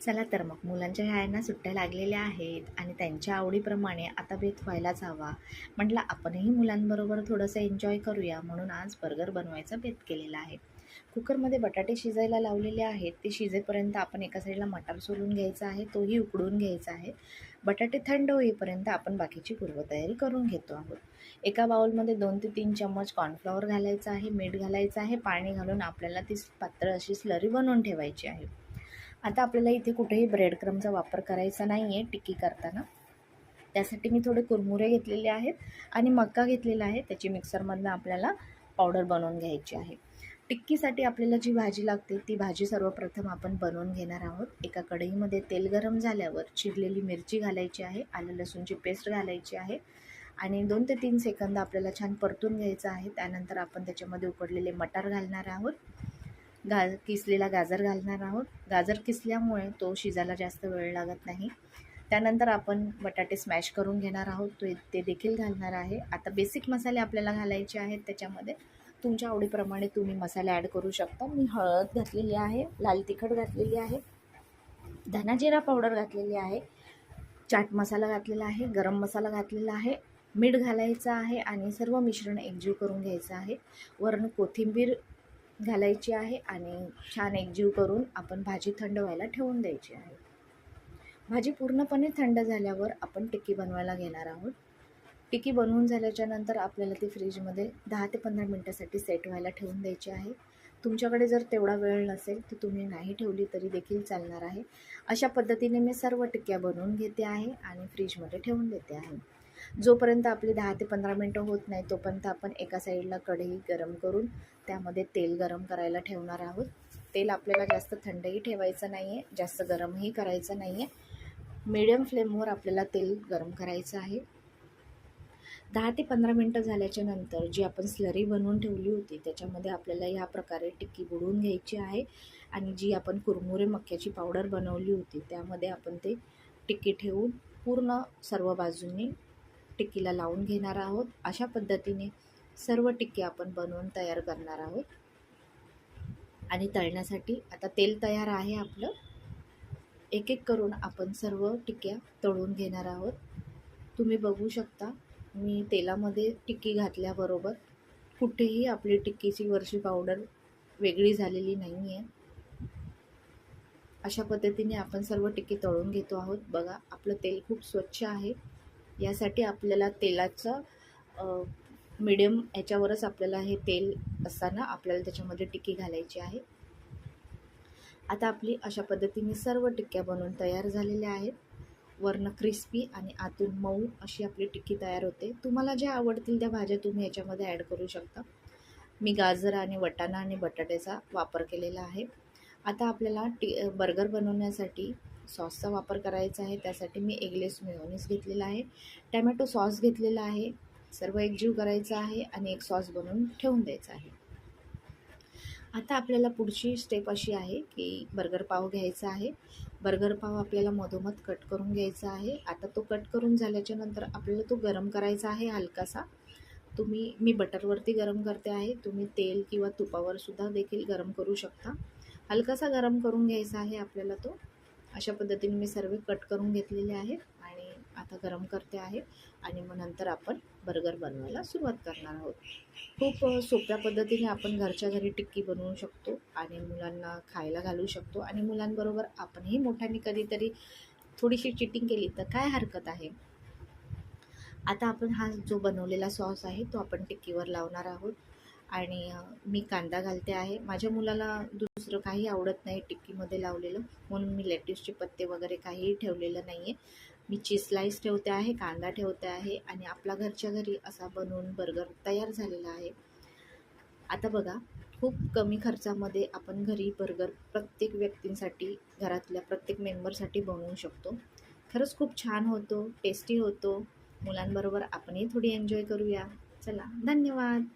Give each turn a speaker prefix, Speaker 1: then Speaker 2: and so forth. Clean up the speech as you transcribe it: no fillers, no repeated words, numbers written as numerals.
Speaker 1: चला तर मग मुलांच्या शाळांना सुट्ट्या लागलेल्या आहेत आणि त्यांच्या आवडीप्रमाणे आता बेत व्हायलाच हवा. म्हटलं आपणही मुलांबरोबर थोडंसं एन्जॉय करूया म्हणून आज बर्गर बनवायचा बेत केलेला आहे. कुकरमध्ये बटाटे शिजायला लावलेले आहेत. ते शिजेपर्यंत आपण एका साईडला मटार सोलून घ्यायचा आहे, तोही उकडून घ्यायचा आहे. बटाटे थंड होईपर्यंत आपण बाकीची पूर्वतयारी करून घेतो आहोत. एका बाउलमध्ये 2 ते 3 चम्मच कॉर्नफ्लॉवर घालायचं आहे, मीठ घालायचं आहे, पाणी घालून आपल्याला ती पातळ अशी स्लरी बनवून ठेवायची आहे. आता आपल्याला इथे कुठेही ब्रेड क्रमचा वापर करायचा नाही आहे टिक्की करताना. त्यासाठी मी थोडे कुरमुरे घेतलेले आहेत आणि मका घेतलेला आहे. त्याची मिक्सरमधनं आपल्याला पावडर बनवून घ्यायची आहे. टिक्कीसाठी आपल्याला जी भाजी लागते ती भाजी सर्वप्रथम आपण बनवून घेणार आहोत. एका कढईमध्ये तेल गरम झाल्यावर चिरलेली मिरची घालायची आहे, आलं लसूणची पेस्ट घालायची आहे आणि 2 ते 3 सेकंद आपल्याला छान परतून घ्यायचं आहे. त्यानंतर आपण त्याच्यामध्ये उकडलेले मटार घालणार आहोत. किसलेला गाजर घालणार आहोत. गाजर किसल्यामुळे तो शिजायला जास्त वेळ लागत नाही. त्यानंतर आपण बटाटे स्मॅश करून घेणार आहोत, ते देखील घालणार आहे. आता बेसिक मसाले आपल्याला घालायचे आहेत त्याच्यामध्ये. तुमच्या आवडीप्रमाणे तुम्ही मसाले ॲड करू शकता. मी हळद घातलेली आहे, लाल तिखट घातलेली आहे, धना जिरा पावडर घातलेली आहे, चाट मसाला घातलेला आहे, गरम मसाला घातलेला आहे, मीठ घालायचं आहे आणि सर्व मिश्रण एकजीव करून घ्यायचं आहे. वरून कोथिंबीर घालायची आहे आणि छान एकजीव करून आपण भाजी थंड व्हायला ठेवून द्यायची आहे. भाजी पूर्णपणे थंड झाल्यावर आपण टिक्की बनवायला घेणार आहोत. टिक्की बनवून झाल्याच्या नंतर आपल्याला ती फ्रीजमध्ये 10 ते 15 मिनटासाठी सेट व्हायला ठेवून द्यायची आहे. तुमच्याकडे जर तेवढा वेळ नसेल तर तुम्ही नाही ठेवली तरी देखील चालणार आहे. अशा पद्धतीने मी सर्व टिक्क्या बनवून घेते आहे आणि फ्रीजमध्ये ठेवून देते आहे. जोपर्यंत आपली 10 ते 15 मिनटं होत नाही तोपर्यंत आपण एका साईडला कढई गरम करून त्यामध्ये तेल गरम करायला ठेवणार आहोत. तेल आपल्याला जास्त थंडही ठेवायचं नाही आहे, जास्त गरमही करायचं नाही आहे. मीडियम फ्लेमवर आपल्याला तेल गरम करायचं आहे. 10 ते 15 मिनटं झाल्याच्या नंतर जी आपण स्लरी बनवून ठेवली होती त्याच्यामध्ये आपल्याला ह्या प्रकारे टिक्की बुडवून घ्यायची आहे आणि जी आपण कुरमुरे मक्याची पावडर बनवली होती त्यामध्ये आपण ते टिक्की ठेवून पूर्ण सर्व बाजूंनी टिक्कीला लावून घेणार आहोत. अशा पद्धतीने सर्व टिक्की आपण बनवून तयार करणार आहोत. आणि तळण्यासाठी आता तेल तयार आहे आपलं. एक एक करून आपण सर्व टिक्क्या तळून घेणार आहोत. तुम्ही बघू शकता मी तेलामध्ये टिक्की घातल्याबरोबर कुठेही आपली टिक्कीची वरची पावडर वेगळी झालेली नाही आहे. अशा पद्धतीने आपण सर्व टिक्की तळून घेतो आहोत. बघा आपलं तेल खूप स्वच्छ आहे. यासाठी आपल्याला तेलाचं मीडियम याच्यावरच आपल्याला हे तेल असताना आपल्याला त्याच्यामध्ये टिक्की घालायची आहे. आता आपली अशा पद्धतीने सर्व टिक्क्या बनवून तयार झालेल्या आहेत. वरनं क्रिस्पी आणि आतून मऊ अशी आपली टिक्की तयार होते. तुम्हाला ज्या आवडतील त्या भाज्या तुम्ही याच्यामध्ये ॲड करू शकता. मी गाजर आणि वाटाणा आणि बटाट्याचा वापर केलेला आहे. आता आपल्याला बर्गर बनवण्यासाठी सॉसचा वापर करायचा आहे. त्यासाठी मी एगलेस मेयोनीज घेतलेला आहे, टॅमॅटो सॉस घेतलेला आहे. सर्व एकजीव करायचं आहे आणि एक सॉस बनवून ठेवून द्यायचा आहे. आता आपल्याला पुढची स्टेप अशी आहे की बर्गर पाव घ्यायचा आहे. बर्गर पाव आपल्याला मधोमध कट करून घ्यायचा आहे. आता तो कट करून झाल्याच्या नंतर आपल्याला तो गरम करायचा आहे हलकासा. मी बटरवरती गरम करते आहे. तुम्ही तेल किंवा तुपावर सुद्धा देखील गरम करू शकता. हलकासा गरम करून घ्यायचा आहे आपल्याला तो. अशा पद्धतीने मी सर्व कट करून घेतलेले आहे आणि आता गरम करते आहे आणि मग नंतर आपण बर्गर बनवायला सुरुवात करणार आहोत. खूप सोप्या पद्धतीने आपण घरच्या घरी टिक्की बनवू शकतो आणि मुलांना खायला घालू शकतो आणि मुलांबरोबर आपणही मोठ्यांनी कधीतरी थोडीशी चिटिंग केली तर काय हरकत आहे. आता आपण हा जो बनवलेला सॉस आहे तो आपण टिक्कीवर लावणार आहोत आणि मी कांदा घालते आहे. माझ्या मुलाला दुसरं काही आवडत नाही टिक्कीमध्ये लावलेलं, म्हणून मी लेट्यूसचे पत्ते वगैरे काहीही ठेवलेलं नाही आहे. मी चीज स्लाईस ठेवते आहे, कांदा ठेवते आहे आणि आपला घरच्या घरी असा बनवून बर्गर तयार झालेला आहे. आता बघा खूप कमी खर्चामध्ये आपण घरी बर्गर प्रत्येक व्यक्तींसाठी, घरातल्या प्रत्येक मेंबरसाठी बनवू शकतो. खरंच खूप छान होतो, टेस्टी होतो. मुलांबरोबर आपणही थोडी एन्जॉय करूया. चला, धन्यवाद.